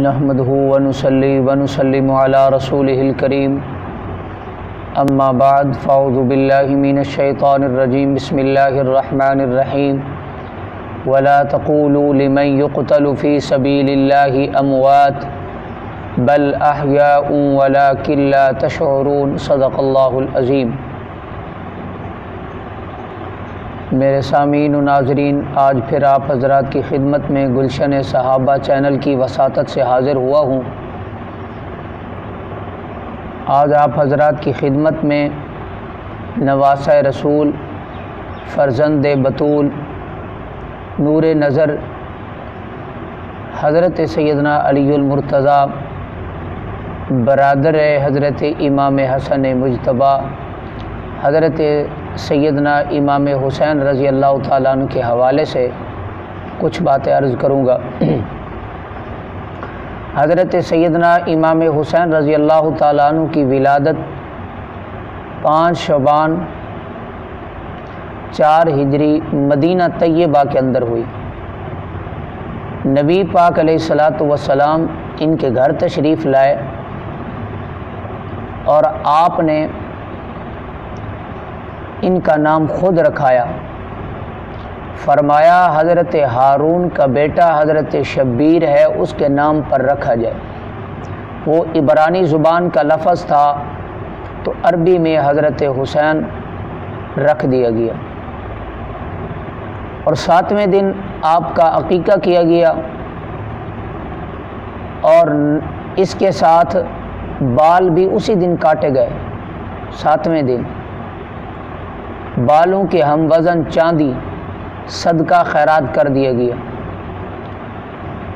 نحمده ونصلي ونسلم على رسوله الكريم اما بعد فاعوذ بالله من الشيطان الرجيم بسم الله الرحمن الرحيم ولا تقولوا لمن يقتل في سبيل الله اموات بل احياء ولكن لا تشعرون صدق اللہ العظیم۔ میرے سامعین و ناظرین، آج پھر آپ حضرات کی خدمت میں گلشن صحابہ چینل کی وساطت سے حاضر ہوا ہوں۔ آج آپ حضرات کی خدمت میں نواسہ رسول، فرزند بطول، نور نظر حضرت سیدنا علی المرتضیٰ، برادر حضرت امام حسن مجتبیٰ، حضرت سیدنا امام حسین رضی اللہ تعالیٰ عنہ کے حوالے سے کچھ باتیں عرض کروں گا۔ حضرت سیدنا امام حسین رضی اللہ تعالیٰ عنہ کی ولادت 5 شعبان 4 ہجری مدینہ طیبہ کے اندر ہوئی۔ نبی پاک علیہ الصلاۃ والسلام ان کے گھر تشریف لائے اور آپ نے ان کا نام خود رکھایا، فرمایا حضرت ہارون کا بیٹا حضرت شبیر ہے، اس کے نام پر رکھا جائے۔ وہ عبرانی زبان کا لفظ تھا تو عربی میں حضرت حسین رکھ دیا گیا، اور 7ویں دن آپ کا عقیقہ کیا گیا، اور اس کے ساتھ بال بھی اسی دن کاٹے گئے۔ 7ویں دن بالوں کے ہم وزن چاندی صدقہ خیرات کر دیا گیا۔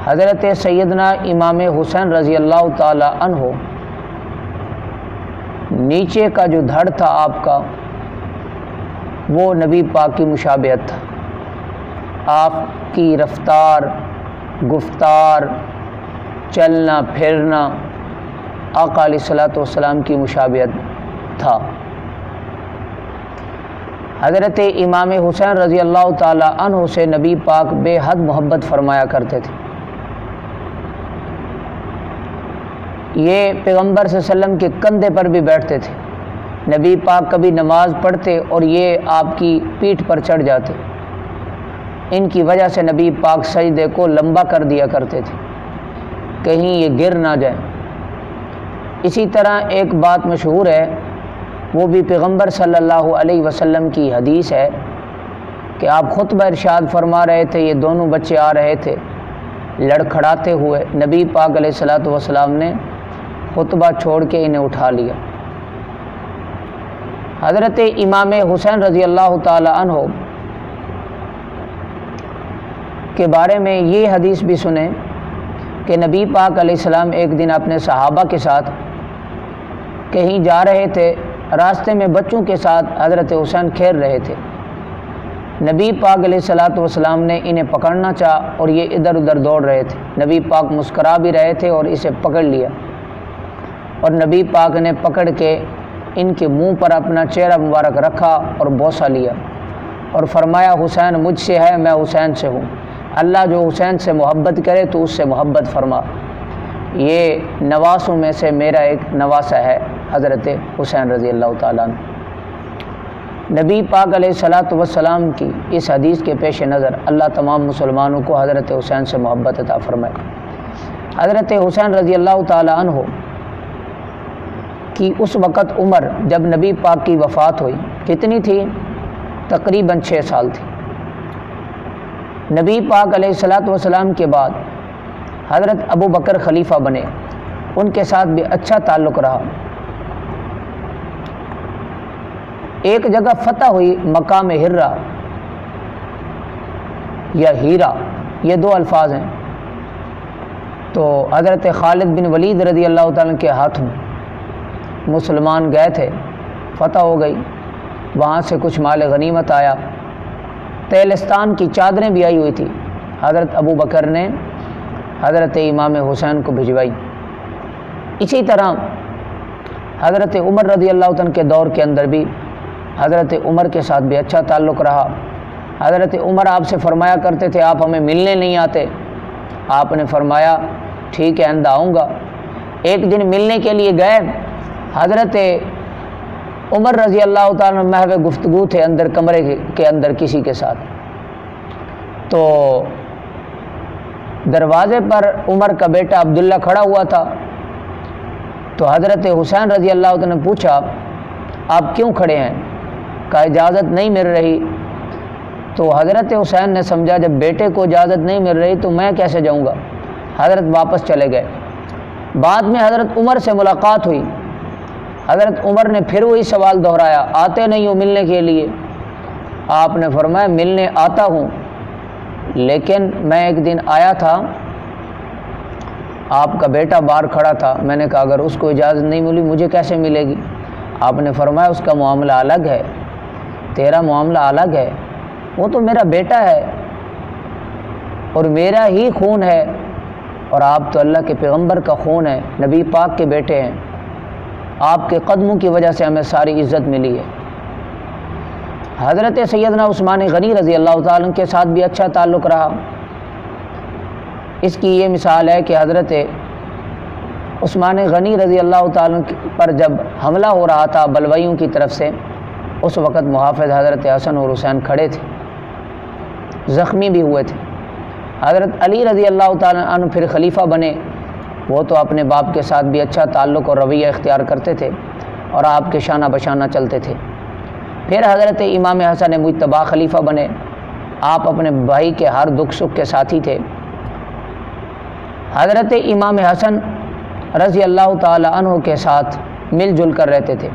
حضرت سیدنا امام حسین رضی اللہ تعالی عنہ، نیچے کا جو دھڑ تھا آپ کا، وہ نبی پاک کی مشابہت تھا۔ آپ کی رفتار، گفتار، چلنا پھرنا آقا علیہ الصلوۃ والسلام کی مشابہت تھا۔ حضرت امام حسین رضی اللہ تعالی عنہ سے نبی پاک بے حد محبت فرمایا کرتے تھے۔ یہ پیغمبر صلی اللہ علیہ وسلم کے کندھے پر بھی بیٹھتے تھے۔ نبی پاک کبھی نماز پڑھتے اور یہ آپ کی پیٹھ پر چڑھ جاتے۔ ان کی وجہ سے نبی پاک سجدے کو لمبا کر دیا کرتے تھے، کہیں یہ گر نہ جائیں۔ اسی طرح ایک بات مشہور ہے، وہ بھی پیغمبر صلی اللہ علیہ وسلم کی حدیث ہے کہ آپ خطبہ ارشاد فرما رہے تھے، یہ دونوں بچے آ رہے تھے لڑکھڑاتے ہوئے، نبی پاک علیہ الصلوۃ والسلام نے خطبہ چھوڑ کے انہیں اٹھا لیا۔ حضرت امام حسین رضی اللہ تعالی عنہ کے بارے میں یہ حدیث بھی سنیں کہ نبی پاک علیہ السلام ایک دن اپنے صحابہ کے ساتھ کہیں جا رہے تھے، راستے میں بچوں کے ساتھ حضرت حسین کھیل رہے تھے۔ نبی پاک علیہ الصلوۃ والسلام نے انہیں پکڑنا چاہا اور یہ ادھر ادھر دوڑ رہے تھے۔ نبی پاک مسکرا بھی رہے تھے اور اسے پکڑ لیا، اور نبی پاک نے پکڑ کے ان کے منہ پر اپنا چہرہ مبارک رکھا اور بوسہ لیا اور فرمایا حسین مجھ سے ہے، میں حسین سے ہوں، اللہ جو حسین سے محبت کرے تو اس سے محبت فرما۔ یہ نواسوں میں سے میرا ایک نواسہ ہے حضرت حسین رضی اللہ تعالیٰ عنہ۔ نبی پاک علیہ الصلوۃ والسلام کی اس حدیث کے پیش نظر اللہ تمام مسلمانوں کو حضرت حسین سے محبت عطا فرمائے۔ حضرت حسین رضی اللہ تعالیٰ عنہ کی اس وقت عمر جب نبی پاک کی وفات ہوئی کتنی تھی؟ تقریباً 6 سال تھی۔ نبی پاک علیہ الصلوۃ والسلام کے بعد حضرت ابو بکر خلیفہ بنے، ان کے ساتھ بھی اچھا تعلق رہا۔ ایک جگہ فتح ہوئی، مقام ہرہ یا ہیرا، یہ 2 الفاظ ہیں، تو حضرت خالد بن ولید رضی اللہ تعالیٰ کے ہاتھوں مسلمان گئے تھے، فتح ہو گئی، وہاں سے کچھ مال غنیمت آیا، تیلستان کی چادریں بھی آئی ہوئی تھی، حضرت ابو بکر نے حضرت امام حسین کو بھجوائی۔ اسی طرح حضرت عمر رضی اللہ عنہ کے دور کے اندر بھی حضرت عمر کے ساتھ بھی اچھا تعلق رہا۔ حضرت عمر آپ سے فرمایا کرتے تھے آپ ہمیں ملنے نہیں آتے، آپ نے فرمایا ٹھیک ہے آئندہ آؤں گا۔ ایک دن ملنے کے لیے گئے، حضرت عمر رضی اللہ تعالیٰ عنہ محو گفتگو تھے اندر کمرے کے اندر کسی کے ساتھ، تو دروازے پر عمر کا بیٹا عبداللہ کھڑا ہوا تھا، تو حضرت حسین رضی اللہ تعالیٰ نے پوچھا آپ کیوں کھڑے ہیں؟ کہا اجازت نہیں مل رہی۔ تو حضرت حسین نے سمجھا جب بیٹے کو اجازت نہیں مل رہی تو میں کیسے جاؤں گا، حضرت واپس چلے گئے۔ بعد میں حضرت عمر سے ملاقات ہوئی، حضرت عمر نے پھر وہی سوال دہرایا آتے نہیں ہو ملنے کے لیے؟ آپ نے فرمایا ملنے آتا ہوں، لیکن میں ایک دن آیا تھا آپ کا بیٹا باہر کھڑا تھا، میں نے کہا اگر اس کو اجازت نہیں ملی مجھے کیسے ملے گی؟ آپ نے فرمایا اس کا معاملہ الگ ہے، تیرا معاملہ الگ ہے، وہ تو میرا بیٹا ہے اور میرا ہی خون ہے، اور آپ تو اللہ کے پیغمبر کا خون ہے، نبی پاک کے بیٹے ہیں، آپ کے قدموں کی وجہ سے ہمیں ساری عزت ملی ہے۔ حضرت سیدنا عثمان غنی رضی اللہ تعالیٰ عنہ کے ساتھ بھی اچھا تعلق رہا۔ اس کی یہ مثال ہے کہ حضرت عثمان غنی رضی اللہ تعالیٰ عنہ پر جب حملہ ہو رہا تھا بلوائیوں کی طرف سے، اس وقت محافظ حضرت حسن اور حسین کھڑے تھے، زخمی بھی ہوئے تھے۔ حضرت علی رضی اللہ تعالیٰ عنہ پھر خلیفہ بنے، وہ تو اپنے باپ کے ساتھ بھی اچھا تعلق اور رویہ اختیار کرتے تھے اور آپ کے شانہ بشانہ چلتے تھے۔ پھر حضرت امام حسن مجتبی خلیفہ بنے، آپ اپنے بھائی کے ہر دکھ سکھ کے ساتھی تھے۔ حضرت امام حسن رضی اللہ تعالی عنہ کے ساتھ مل جل کر رہتے تھے۔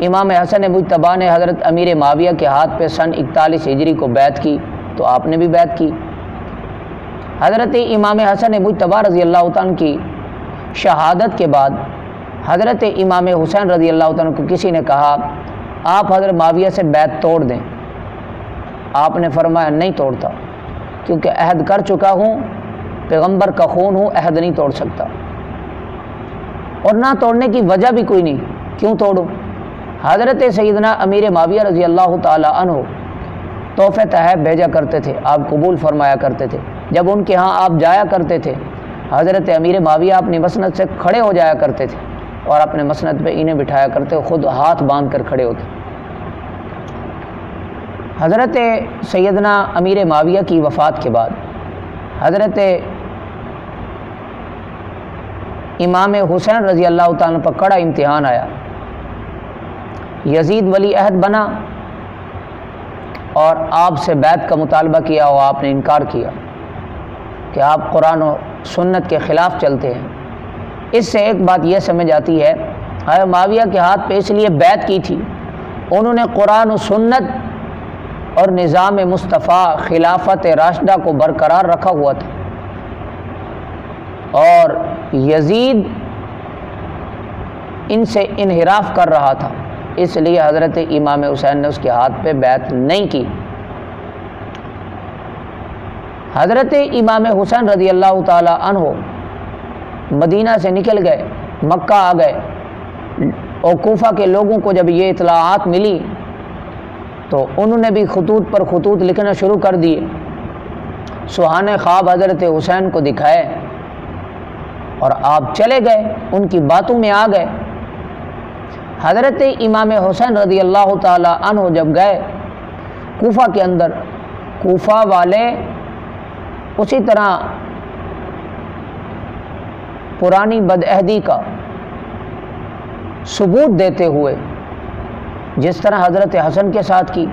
امام حسن مجتبی نے حضرت امیر معاویہ کے ہاتھ پہ سن 41 ہجری کو بیعت کی تو آپ نے بھی بیعت کی۔ حضرت امام حسن مجتبی رضی اللہ تعالیٰ کی شہادت کے بعد حضرت امام حسین رضی اللہ تعالیٰ کو کسی نے کہا آپ حضرت معاویہ سے بیعت توڑ دیں، آپ نے فرمایا نہیں توڑتا، کیونکہ عہد کر چکا ہوں، پیغمبر کا خون ہوں، عہد نہیں توڑ سکتا، اور نہ توڑنے کی وجہ بھی کوئی نہیں، کیوں توڑوں؟ حضرت سیدنا امیر معاویہ رضی اللہ تعالی عنہ تحفے تحائف بھیجا کرتے تھے، آپ قبول فرمایا کرتے تھے۔ جب ان کے ہاں آپ جایا کرتے تھے، حضرت امیر معاویہ اپنی مسند سے کھڑے ہو جایا کرتے تھے اور اپنے مسند پہ انہیں بٹھایا کرتے، خود ہاتھ باندھ کر کھڑے ہوتے۔ حضرت سیدنا امیر معاویہ کی وفات کے بعد حضرت امام حسین رضی اللہ تعالیٰ پر کڑا امتحان آیا۔ یزید ولی عہد بنا اور آپ سے بیعت کا مطالبہ کیا اور آپ نے انکار کیا کہ آپ قرآن و سنت کے خلاف چلتے ہیں۔ اس سے ایک بات یہ سمجھ آتی ہے، حضرت معاویہ کے ہاتھ پہ اس لیے بیعت کی تھی، انہوں نے قرآن و سنت اور نظام مصطفیٰ خلافت راشدہ کو برقرار رکھا ہوا تھا، اور یزید ان سے انحراف کر رہا تھا، اس لیے حضرت امام حسین نے اس کے ہاتھ پہ بیعت نہیں کی۔ حضرت امام حسین رضی اللہ تعالی عنہ مدینہ سے نکل گئے، مکہ آ گئے، اور کوفہ کے لوگوں کو جب یہ اطلاعات ملی تو انہوں نے بھی خطوط پر خطوط لکھنا شروع کر دیے، سہانے خواب حضرت حسین کو دکھائے، اور آپ چلے گئے، ان کی باتوں میں آ گئے۔ حضرت امام حسین رضی اللہ تعالی عنہ جب گئے کوفہ کے اندر، کوفہ والے اسی طرح پرانی بدعہدی کا ثبوت دیتے ہوئے، جس طرح حضرت حسن کے ساتھ کی،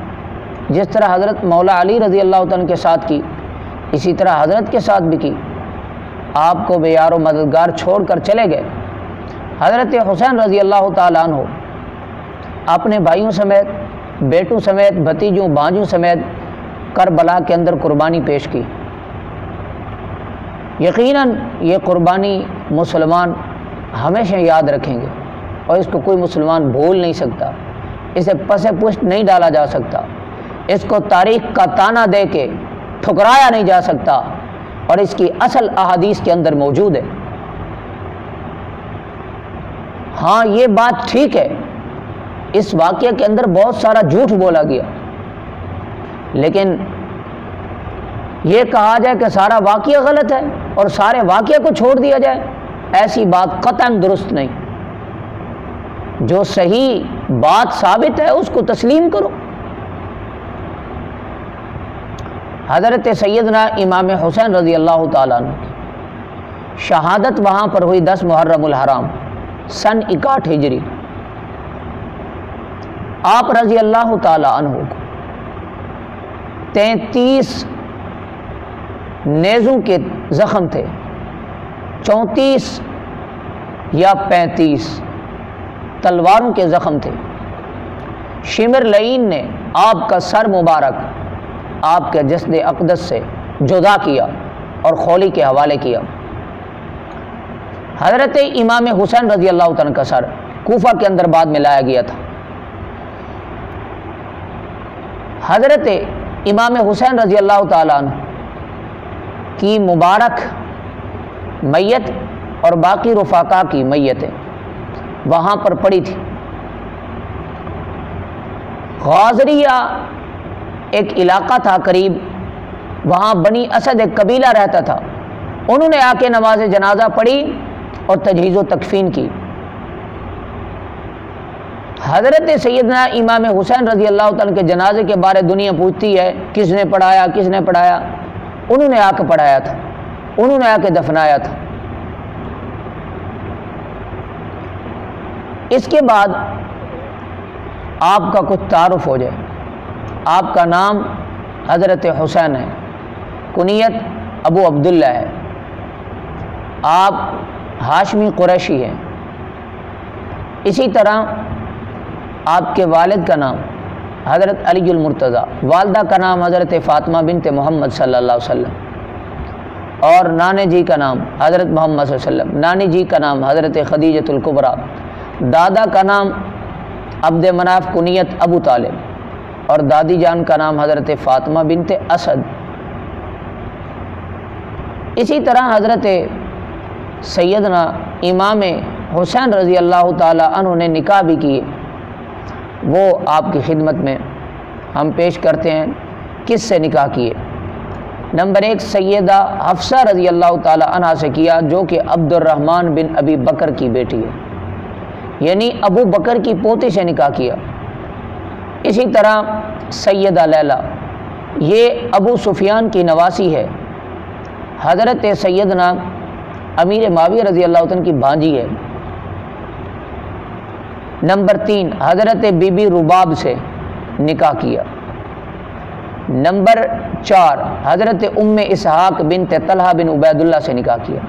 جس طرح حضرت مولا علی رضی اللہ تعالیٰ کے ساتھ کی، اسی طرح حضرت کے ساتھ بھی کی، آپ کو بے یار و مددگار چھوڑ کر چلے گئے۔ حضرت حسین رضی اللہ تعالیٰ عنہ اپنے بھائیوں سمیت، بیٹوں سمیت، بھتیجوں بھانجوں سمیت کربلا کے اندر قربانی پیش کی۔ یقیناً یہ قربانی مسلمان ہمیشہ یاد رکھیں گے، اور اس کو کوئی مسلمان بھول نہیں سکتا، اسے پس پشت نہیں ڈالا جا سکتا، اس کو تاریخ کا تانا دے کے ٹھکرایا نہیں جا سکتا، اور اس کی اصل احادیث کے اندر موجود ہے۔ ہاں یہ بات ٹھیک ہے، اس واقعے کے اندر بہت سارا جھوٹ بولا گیا، لیکن یہ کہا جائے کہ سارا واقعہ غلط ہے، اور سارے واقعے کو چھوڑ دیا جائے، ایسی بات قطعاً درست نہیں۔ جو صحیح بات ثابت ہے اس کو تسلیم کرو۔ حضرت سیدنا امام حسین رضی اللہ تعالیٰ عنہ کی شہادت وہاں پر ہوئی 10 محرم الحرام سن 61 ہجری۔ آپ رضی اللہ تعالیٰ عنہ کو 33 نیزوں کے زخم تھے، 34 یا 35 تلواروں کے زخم تھے۔ شمر لعین نے آپ کا سر مبارک آپ کے جسد اقدس سے جدا کیا اور خولی کے حوالے کیا۔ حضرت امام حسین رضی اللہ تعالیٰ کا سر کوفہ کے اندر بعد میں لایا گیا تھا۔ حضرت امام حسین رضی اللہ تعالیٰ عنہ کی مبارک میت اور باقی رفاقا کی میتیں وہاں پر پڑی تھی۔ غازریہ ایک علاقہ تھا قریب، وہاں بنی اسد ایک قبیلہ رہتا تھا، انہوں نے آ کے نماز جنازہ پڑھی اور تجہیز و تکفین کی۔ حضرت سیدنا امام حسین رضی اللہ تعالیٰ کے جنازے کے بارے دنیا پوچھتی ہے کس نے پڑھایا، کس نے پڑھایا؟ انہوں نے آ کے پڑھایا تھا، انہوں نے آ کے دفنایا تھا۔ اس کے بعد آپ کا کچھ تعارف ہو جائے۔ آپ کا نام حضرت حسین ہے، کنیت ابو عبداللہ ہے، آپ ہاشمی قریشی ہیں۔ اسی طرح آپ کے والد کا نام حضرت علی المرتضیٰ، والدہ کا نام حضرت فاطمہ بنت محمد صلی اللہ علیہ وسلم، اور نانے جی کا نام حضرت محمد صلی اللہ علیہ وسلم، نانی جی کا نام حضرت خدیجۃ الکبریٰ، دادا کا نام عبد مناف کنیت ابو طالب، اور دادی جان کا نام حضرت فاطمہ بنت اسد۔ اسی طرح حضرت سیدنا امام حسین رضی اللہ تعالی عنہ نے نکاح بھی کیے، وہ آپ کی خدمت میں ہم پیش کرتے ہیں۔ کس سے نکاح کیے؟ نمبر 1 سیدہ حفصہ رضی اللہ تعالی عنہ سے کیا، جو کہ عبد الرحمن بن ابی بکر کی بیٹی ہے، یعنی ابو بکر کی پوتی سے نکاح کیا۔ اسی طرح سیدہ لیلہ، یہ ابو سفیان کی نواسی ہے، حضرت سیدنا امیر معاویہ رضی اللہ عنہ کی بھانجی ہے۔ نمبر 3 حضرت بی بی رباب سے نکاح کیا۔ نمبر 4 حضرت ام اسحاق بنت طلحہ بن عبید اللہ سے نکاح کیا۔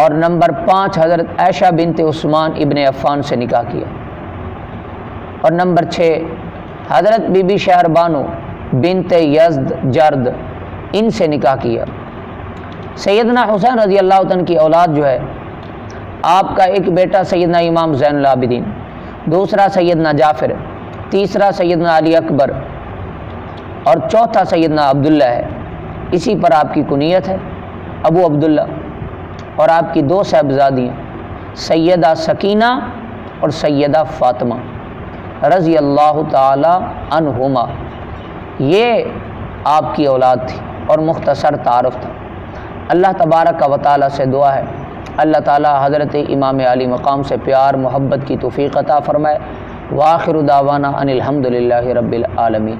اور نمبر 5 حضرت عائشہ بنت عثمان ابن عفان سے نکاح کیا۔ اور نمبر 6 حضرت بی بی شہر بانو بنت یزد جرد، ان سے نکاح کیا۔ سیدنا حسین رضی اللہ عنہ کی اولاد جو ہے، آپ کا ایک بیٹا سیدنا امام زین العابدین، دوسرا سیدنا جعفر، تیسرا سیدنا علی اکبر، اور چوتھا سیدنا عبداللہ ہے۔ اسی پر آپ کی کنیت ہے ابو عبداللہ، اور آپ کی 2 صاحبزادیاں سیدہ سکینہ اور سیدہ فاطمہ رضی اللہ تعالی عنہما، یہ آپ کی اولاد تھی اور مختصر تعارف تھا۔ اللہ تبارک و تعالی سے دعا ہے اللہ تعالی حضرت امام علی مقام سے پیار محبت کی توفیق عطا فرمائے۔ وآخر دعوانا ان الحمد للہ رب العالمین۔